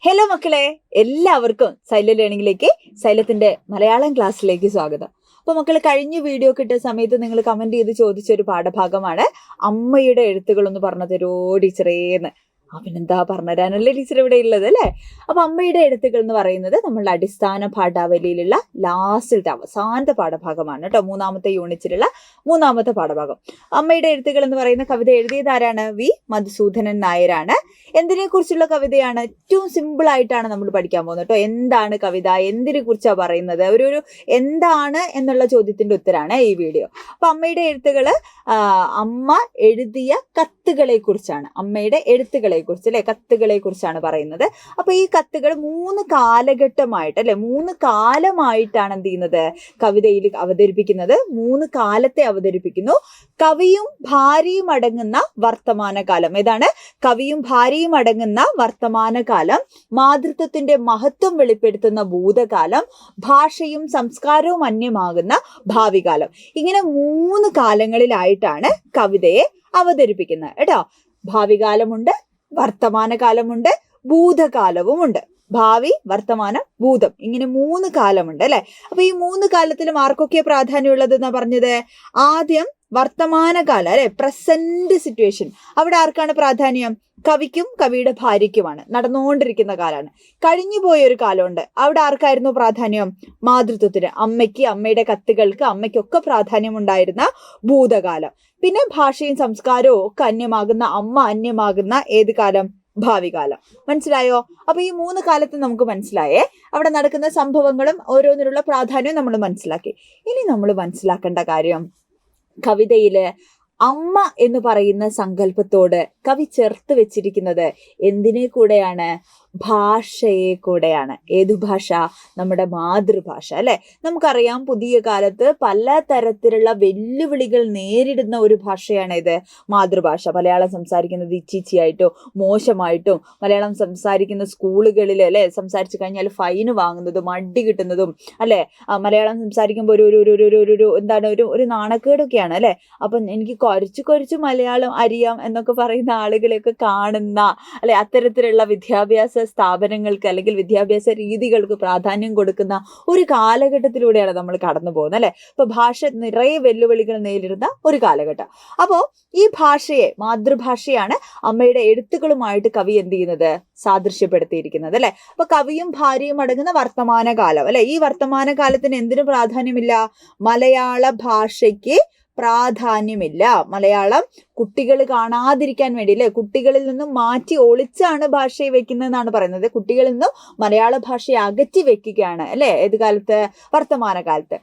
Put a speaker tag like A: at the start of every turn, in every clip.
A: Hello മക്കളെ, എല്ലാവർക്കും സൈല ലേണിംഗിലേക്ക് സൈലത്തിന്റെ മലയാളം ക്ലാസ്സിലേക്ക് സ്വാഗതം. അപ്പൊ മക്കള് കഴിഞ്ഞ വീഡിയോ കിട്ടിയ സമയത്ത് നിങ്ങൾ കമന്റ് ചെയ്ത് ചോദിച്ച ഒരു പാഠഭാഗമാണ് അമ്മയുടെ എഴുത്തുകൾ എന്ന് പറഞ്ഞ തരോ ടീച്ചറേന്ന്. പിന്നെന്താ പറഞ്ഞുതരാനല്ലേ ടീച്ചർ ഇവിടെ ഉള്ളത് അല്ലേ? അപ്പൊ അമ്മയുടെ എഴുത്തുകൾ എന്ന് പറയുന്നത് നമ്മളുടെ അടിസ്ഥാന പാഠാവലിയിലുള്ള ലാസ്റ്റിലത്തെ അവസാനത്തെ പാഠഭാഗമാണ് കേട്ടോ. മൂന്നാമത്തെ യൂണിറ്റിലുള്ള മൂന്നാമത്തെ പാഠഭാഗം. അമ്മയുടെ എഴുത്തുകൾ എന്ന് പറയുന്ന കവിത എഴുതിയത് ആരാണ്? വി മധുസൂദനൻ നായരാണ്. എന്തിനെ കുറിച്ചുള്ള കവിതയാണ്? ഏറ്റവും സിമ്പിൾ ആയിട്ടാണ് നമ്മൾ പഠിക്കാൻ പോകുന്നത് കേട്ടോ. എന്താണ് കവിത, എന്തിനെ കുറിച്ചാണ് പറയുന്നത്, ഒരു എന്താണ് എന്നുള്ള ചോദ്യത്തിന്റെ ഉത്തരാണ് ഈ വീഡിയോ. അപ്പൊ അമ്മയുടെ എഴുത്തുകള് അമ്മ എഴുതിയ കത്തുകളെ കുറിച്ചാണ്. അമ്മയുടെ എഴുത്തുകളെ കുറിച്ച് അല്ലെ, കത്തുകളെ കുറിച്ചാണ് പറയുന്നത്. അപ്പൊ ഈ കത്തുകൾ 3 കാലഘട്ടമായിട്ട് അല്ലെ, 3 കാലമായിട്ടാണ് എന്ത് ചെയ്യുന്നത് കവിതയിൽ അവതരിപ്പിക്കുന്നത്. 3 കാലത്തെ അവതരിപ്പിക്കുന്നു. കവിയും ഭാര്യയും അടങ്ങുന്ന വർത്തമാനകാലം. ഏതാണ്? കവിയും ഭാര്യയും അടങ്ങുന്ന വർത്തമാനകാലം, മാതൃത്വത്തിന്റെ മഹത്വം വെളിപ്പെടുത്തുന്ന ഭൂതകാലം, ഭാഷയും സംസ്കാരവും അന്യമാകുന്ന ഭാവികാലം. ഇങ്ങനെ 3 കാലങ്ങളിലായിട്ടാണ് കവിതയെ അവതരിപ്പിക്കുന്നത് കേട്ടോ. ഭാവികാലമുണ്ട്, വർത്തമാനകാലമുണ്ട്, ഭൂതകാലവുമുണ്ട്. ഭാവി, വർത്തമാനം, ഭൂതം, ഇങ്ങനെ 3 കാലമുണ്ട് അല്ലെ. അപ്പൊ ഈ 3 കാലത്തിലും ആർക്കൊക്കെ പ്രാധാന്യമുള്ളത് എന്നാ പറഞ്ഞത്? ആദ്യം വർത്തമാനകാലം അല്ലെ, പ്രസന്റ് സിറ്റുവേഷൻ. അവിടെ ആർക്കാണ് പ്രാധാന്യം? കവിക്കും കവിയുടെ ഭാര്യയ്ക്കുമാണ്. നടന്നുകൊണ്ടിരിക്കുന്ന കാലമാണ്. കഴിഞ്ഞു പോയൊരു കാലമുണ്ട്. അവിടെ ആർക്കായിരുന്നു പ്രാധാന്യം? മാതൃത്വത്തിന്, അമ്മയ്ക്ക്, അമ്മയുടെ കത്തുകൾക്ക്, അമ്മയ്ക്കൊക്കെ പ്രാധാന്യം ഉണ്ടായിരുന്ന ഭൂതകാലം. പിന്നെ ഭാഷയും സംസ്കാരവും ഒക്കെ അന്യമാകുന്ന, അമ്മ അന്യമാകുന്ന ഏത് കാലം? ഭാവി കാലം. മനസ്സിലായോ? അപ്പൊ ഈ 3 കാലത്ത് നമുക്ക് മനസ്സിലായേ. അവിടെ നടക്കുന്ന സംഭവങ്ങളും ഓരോന്നിനുള്ള പ്രാധാന്യവും നമ്മൾ മനസ്സിലാക്കി. ഇനി നമ്മൾ മനസ്സിലാക്കേണ്ട കാര്യം, കവിതയില് അമ്മ എന്ന് പറയുന്ന സങ്കല്പത്തോട് കവി ചേർത്ത് വെച്ചിരിക്കുന്നത് എന്തിനെ കൂടെയാണ്? ഭാഷയെ കൂടെയാണ്. ഏതു ഭാഷ? നമ്മുടെ മാതൃഭാഷ അല്ലെ. നമുക്കറിയാം, പുതിയ കാലത്ത് പല തരത്തിലുള്ള വെല്ലുവിളികൾ നേരിടുന്ന ഒരു ഭാഷയാണ് ഇത്, മാതൃഭാഷ. മലയാളം സംസാരിക്കുന്നത് ഇച്ചിച്ചിയായിട്ടും മോശമായിട്ടും, മലയാളം സംസാരിക്കുന്ന സ്കൂളുകളിൽ അല്ലെ സംസാരിച്ചു കഴിഞ്ഞാൽ ഫൈന് വാങ്ങുന്നതും അടി കിട്ടുന്നതും അല്ലെ, മലയാളം സംസാരിക്കുമ്പോൾ ഒരു എന്താണ് ഒരു നാണക്കേടൊക്കെയാണ് അല്ലെ. അപ്പം എനിക്ക് കുറച്ച് മലയാളം അറിയാം എന്നൊക്കെ പറയുന്ന ആളുകളെയൊക്കെ കാണുന്ന അല്ലെ, അത്തരത്തിലുള്ള വിദ്യാഭ്യാസ സ്ഥാപനങ്ങൾക്ക് അല്ലെങ്കിൽ വിദ്യാഭ്യാസ രീതികൾക്ക് പ്രാധാന്യം കൊടുക്കുന്ന ഒരു കാലഘട്ടത്തിലൂടെയാണ് നമ്മൾ കടന്നു പോകുന്നത് അല്ലെ. ഇപ്പൊ ഭാഷ നിറയെ വെല്ലുവിളികൾ നേരിടുന്ന ഒരു കാലഘട്ടം. അപ്പോ ഈ ഭാഷയെ, മാതൃഭാഷയാണ് അമ്മയുടെ എഴുത്തുകളുമായിട്ട് കവി എന്ത് ചെയ്യുന്നത്? സാദൃശ്യപ്പെടുത്തിയിരിക്കുന്നത് അല്ലെ. അപ്പൊ കവിയും ഭാര്യയും അടങ്ങുന്ന വർത്തമാനകാലം അല്ലെ. ഈ വർത്തമാനകാലത്തിന് എന്തിനു പ്രാധാന്യമില്ല? മലയാള ഭാഷയ്ക്ക് പ്രാധാന്യമില്ല. മലയാളം കുട്ടികൾ കാണാതിരിക്കാൻ വേണ്ടി അല്ലെ, കുട്ടികളിൽ നിന്നും മാറ്റി ഒളിച്ചാണ് ഭാഷയെ വെക്കുന്നതെന്നാണ് പറയുന്നത്. കുട്ടികളിൽ നിന്നും മലയാള ഭാഷയെ അകറ്റി വെക്കുകയാണ് അല്ലെ. ഏത് കാലത്ത്? വർത്തമാനകാലത്ത്.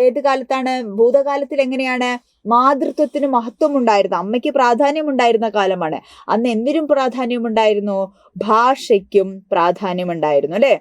A: ഏത് കാലത്താണ്? ഭൂതകാലത്തിൽ എങ്ങനെയാണ്? മാതൃത്വത്തിന് മഹത്വം ഉണ്ടായിരുന്നു, അമ്മയ്ക്ക് പ്രാധാന്യം ഉണ്ടായിരുന്ന കാലമാണ്. അന്ന് എന്തിനും പ്രാധാന്യമുണ്ടായിരുന്നു? ഭാഷയ്ക്കും പ്രാധാന്യമുണ്ടായിരുന്നു അല്ലെ.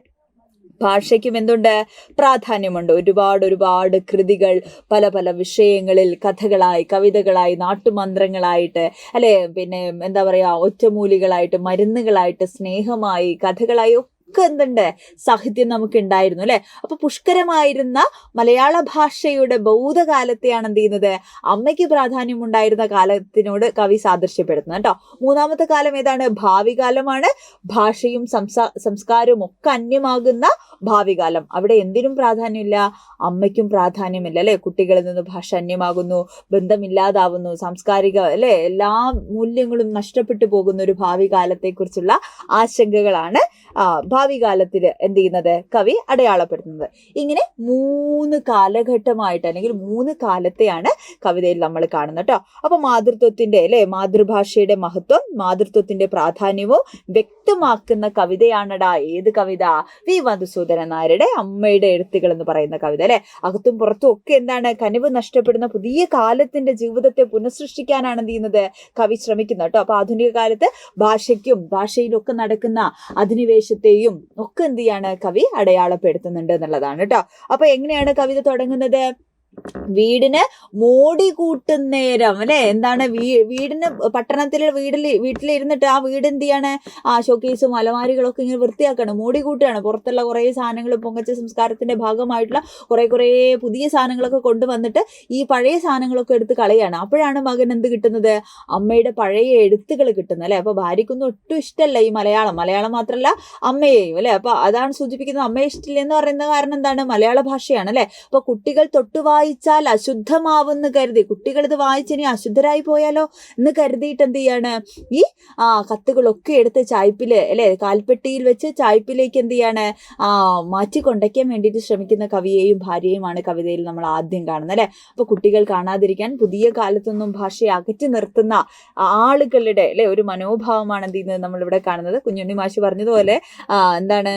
A: ഭാഷയ്ക്കും എന്തുണ്ട്? പ്രാധാന്യമുണ്ട്. ഒരുപാട് കൃതികൾ പല വിഷയങ്ങളിൽ, കഥകളായി, കവിതകളായി, നാട്ടുമന്ത്രങ്ങളായിട്ട് അല്ലെ, പിന്നെ എന്താ പറയാ, ഒറ്റമൂലികളായിട്ട്, മരുന്നുകളായിട്ട്, സ്നേഹമായി, കഥകളായി ഒക്കെ എന്തുണ്ട്? സാഹിത്യം നമുക്ക് ഉണ്ടായിരുന്നു അല്ലെ. അപ്പൊ പുഷ്കരമായിരുന്ന മലയാള ഭാഷയുടെ ഭൂതകാലത്തെയാണ് എന്ത് ചെയ്യുന്നത്? അമ്മയ്ക്ക് പ്രാധാന്യം ഉണ്ടായിരുന്ന കാലത്തിനോട് കവി സാദൃശ്യപ്പെടുത്തുന്നത് കേട്ടോ. 3ാമത്തെ കാലം ഏതാണ്? ഭാവി കാലമാണ്. ഭാഷയും സംസ്കാരവും ഒക്കെ അന്യമാകുന്ന ഭാവികാലം. അവിടെ എന്തിനും പ്രാധാന്യമില്ല? അമ്മയ്ക്കും പ്രാധാന്യമില്ല അല്ലെ. കുട്ടികളിൽ നിന്ന് ഭാഷ അന്യമാകുന്നു, ബന്ധമില്ലാതാവുന്നു, സാംസ്കാരിക അല്ലെ എല്ലാ മൂല്യങ്ങളും നഷ്ടപ്പെട്ടു പോകുന്ന ഒരു ഭാവി കാലത്തെ കുറിച്ചുള്ള ആശങ്കകളാണ് ഭാവി കാലത്തിൽ എന്ത് ചെയ്യുന്നത്? കവി അടയാളപ്പെടുത്തുന്നത്. ഇങ്ങനെ 3 കാലഘട്ടമായിട്ട് അല്ലെങ്കിൽ 3 കാലത്തെയാണ് കവിതയിൽ നമ്മൾ കാണുന്നത് കേട്ടോ. അപ്പൊ മാതൃത്വത്തിന്റെ അല്ലെ, മാതൃഭാഷയുടെ മഹത്വം, മാതൃത്വത്തിന്റെ പ്രാധാന്യവും വ്യക്തമാക്കുന്ന കവിതയാണടാ ഏത് കവിത? വി മധുസൂദനൻ നായരുടെ അമ്മയുടെ എഴുത്തുകൾ എന്ന് പറയുന്ന കവിത അല്ലെ. അകത്തും പുറത്തും ഒക്കെ എന്താണ്? കനിവ് നഷ്ടപ്പെടുന്ന പുതിയ കാലത്തിന്റെ ജീവിതത്തെ പുനഃസൃഷ്ടിക്കാനാണ് എന്ത് ചെയ്യുന്നത്? കവി ശ്രമിക്കുന്നത് കേട്ടോ. അപ്പൊ ആധുനിക കാലത്ത് ഭാഷയിലൊക്കെ നടക്കുന്ന അധിനിവേശത്തെയും ഒക്കെ എന്ത് ചെയ്യാണ്? കവി അടയാളപ്പെടുത്തുന്നുണ്ട് എന്നുള്ളതാണ് കേട്ടോ. അപ്പൊ എങ്ങനെയാണ് കവിത തുടങ്ങുന്നത്? വീടിന് മോടി കൂട്ടുന്നേരം അല്ലെ. എന്താണ് വീടിന് പട്ടണത്തിലെ വീട്ടിലിരുന്നിട്ട് ആ വീട് എന്ത് ചെയ്യാണ്, ആ ഷോക്കേസും അലമാരികളൊക്കെ ഇങ്ങനെ വൃത്തിയാക്കാണ്, മോടി കൂട്ടുകയാണ്. പുറത്തുള്ള കുറേ സാധനങ്ങൾ, പൊങ്ങച്ച സംസ്കാരത്തിന്റെ ഭാഗമായിട്ടുള്ള കുറേ പുതിയ സാധനങ്ങളൊക്കെ കൊണ്ടുവന്നിട്ട് ഈ പഴയ സാധനങ്ങളൊക്കെ എടുത്ത് കളയാണ്. അപ്പോഴാണ് മകൻ എന്ത് കിട്ടുന്നത്, അമ്മയുടെ പഴയ എഴുത്തുകൾ കിട്ടുന്നത് അല്ലെ. അപ്പൊ ഭാര്യയ്ക്കൊന്നും ഒട്ടും ഇഷ്ടമല്ല ഈ മലയാളം മാത്രമല്ല അമ്മയെയും അല്ലെ. അപ്പൊ അതാണ് സൂചിപ്പിക്കുന്നത്, അമ്മയെ ഇഷ്ടമില്ല എന്ന് പറയുന്ന കാരണം എന്താണ്, മലയാള ഭാഷയാണ് അല്ലെ. അപ്പൊ കുട്ടികൾ തൊട്ടു വായിച്ചാൽ അശുദ്ധമാവെന്ന് കരുതി, കുട്ടികൾ ഇത് വായിച്ചിനി അശുദ്ധരായി പോയാലോ എന്ന് കരുതിയിട്ട് എന്ത് ചെയ്യാണ്, ഈ കത്തുകളൊക്കെ എടുത്ത് ചായ്പില് അല്ലെ, കാൽപ്പെട്ടിയിൽ വെച്ച് ചായ്പിലേക്ക് എന്ത് ചെയ്യാണ്, മാറ്റി കൊണ്ടയ്ക്കാൻ വേണ്ടിയിട്ട് ശ്രമിക്കുന്ന കവിയെയും ഭാര്യയുമാണ് കവിതയിൽ നമ്മൾ ആദ്യം കാണുന്നത് അല്ലെ. അപ്പൊ കുട്ടികൾ കാണാതിരിക്കാൻ പുതിയ കാലത്തൊന്നും ഭാഷയെ അകറ്റി നിർത്തുന്ന ആളുകളുടെ അല്ലെ ഒരു മനോഭാവമാണ് എന്ത് ചെയ്യുന്നത് നമ്മളിവിടെ കാണുന്നത്. കുഞ്ഞുണ്ണി മാഷ് പറഞ്ഞതുപോലെ എന്താണ്,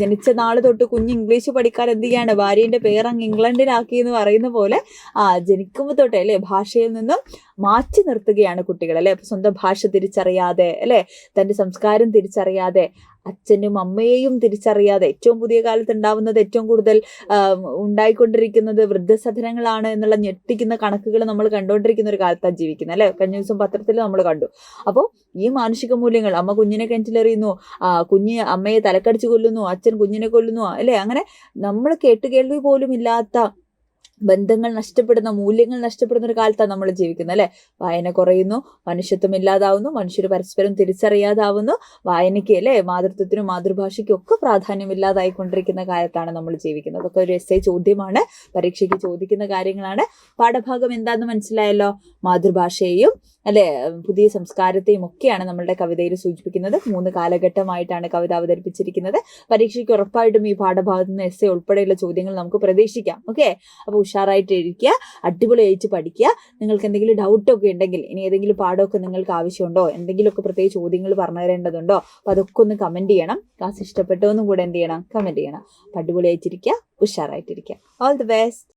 A: ജനിച്ച നാൾ തൊട്ട് കുഞ്ഞ് ഇംഗ്ലീഷ് പഠിക്കാൻ എന്ത് ചെയ്യാണ്, ഭാര്യയുടെ പേരങ്ങ് ഇംഗ്ലണ്ടിലാക്കി എന്ന് പറയുന്ന പോലെ ജനിക്കുമ്പോൾ തൊട്ടേ അല്ലെ ഭാഷയിൽ നിന്നും മാറ്റി നിർത്തുകയാണ് കുട്ടികൾ അല്ലെ. സ്വന്തം ഭാഷ തിരിച്ചറിയാതെ അല്ലെ, തൻ്റെ സംസ്കാരം തിരിച്ചറിയാതെ, അച്ഛനും അമ്മയെയും തിരിച്ചറിയാതെ, ഏറ്റവും പുതിയ കാലത്ത് ഉണ്ടാവുന്നത്, ഏറ്റവും കൂടുതൽ ഉണ്ടായിക്കൊണ്ടിരിക്കുന്നത് വൃദ്ധസദനങ്ങളാണ് എന്നുള്ള ഞെട്ടിക്കുന്ന കണക്കുകൾ നമ്മൾ കണ്ടുകൊണ്ടിരിക്കുന്ന ഒരു കാലത്താണ് ജീവിക്കുന്നത് അല്ലെ. കഴിഞ്ഞ ദിവസം പത്രത്തിൽ നമ്മൾ കണ്ടു. അപ്പോൾ ഈ മാനുഷിക മൂല്യങ്ങൾ, അമ്മ കുഞ്ഞിനെ കിണറ്റിലെറിയുന്നു, കുഞ്ഞ് അമ്മയെ തലക്കടിച്ച് കൊല്ലുന്നു, അച്ഛൻ കുഞ്ഞിനെ കൊല്ലുന്നു അല്ലെ, അങ്ങനെ നമ്മൾ കേട്ടുകേൾവി പോലും ഇല്ലാത്ത ബന്ധങ്ങൾ നഷ്ടപ്പെടുന്ന, മൂല്യങ്ങൾ നഷ്ടപ്പെടുന്ന ഒരു കാലത്താണ് നമ്മൾ ജീവിക്കുന്നത് അല്ലെ. വായന കുറയുന്നു, മനുഷ്യത്വം ഇല്ലാതാവുന്നു, മനുഷ്യർ പരസ്പരം തിരിച്ചറിയാതാവുന്നു, വായനയ്ക്ക് അല്ലെ, മാതൃത്വത്തിനും മാതൃഭാഷയ്ക്കും ഒക്കെ പ്രാധാന്യമില്ലാതായിക്കൊണ്ടിരിക്കുന്ന കാലത്താണ് നമ്മൾ ജീവിക്കുന്നത്. അതൊക്കെ ഒരു എസ്സേ ചോദ്യമാണ്, പരീക്ഷയ്ക്ക് ചോദിക്കുന്ന കാര്യങ്ങളാണ്. പാഠഭാഗം എന്താണെന്ന് മനസ്സിലായല്ലോ. മാതൃഭാഷയെയും അല്ലെ പുതിയ സംസ്കാരത്തെയും ഒക്കെയാണ് നമ്മളുടെ കവിതയിൽ സൂചിപ്പിക്കുന്നത്. 3 കാലഘട്ടമായിട്ടാണ് കവിത അവതരിപ്പിച്ചിരിക്കുന്നത്. പരീക്ഷയ്ക്ക് ഉറപ്പായിട്ടും ഈ പാഠഭാഗത്ത് നിന്ന് എസ്സേ ഉൾപ്പെടെയുള്ള ചോദ്യങ്ങൾ നമുക്ക് പ്രതീക്ഷിക്കാം. ഓക്കെ, അപ്പോൾ ഉഷാറായിട്ട് ഇരിക്കുക, അടിപൊളിയായിട്ട് പഠിക്കുക. നിങ്ങൾക്ക് എന്തെങ്കിലും ഡൗട്ടൊക്കെ ഉണ്ടെങ്കിൽ, ഇനി ഏതെങ്കിലും പാഠമൊക്കെ നിങ്ങൾക്ക് ആവശ്യമുണ്ടോ, എന്തെങ്കിലുമൊക്കെ പ്രത്യേക ചോദ്യങ്ങൾ പറഞ്ഞു തരേണ്ടതുണ്ടോ, അപ്പോൾ അതൊക്കെ ഒന്ന് കമൻറ്റ് ചെയ്യണം. ക്ലാസ് ഇഷ്ടപ്പെട്ടോ എന്നും കൂടെ എന്ത് ചെയ്യണം, കമൻറ്റ് ചെയ്യണം. അപ്പോൾ അടിപൊളിയായിട്ടിരിക്കുക, ഉഷാറായിട്ടിരിക്കുക. All the best.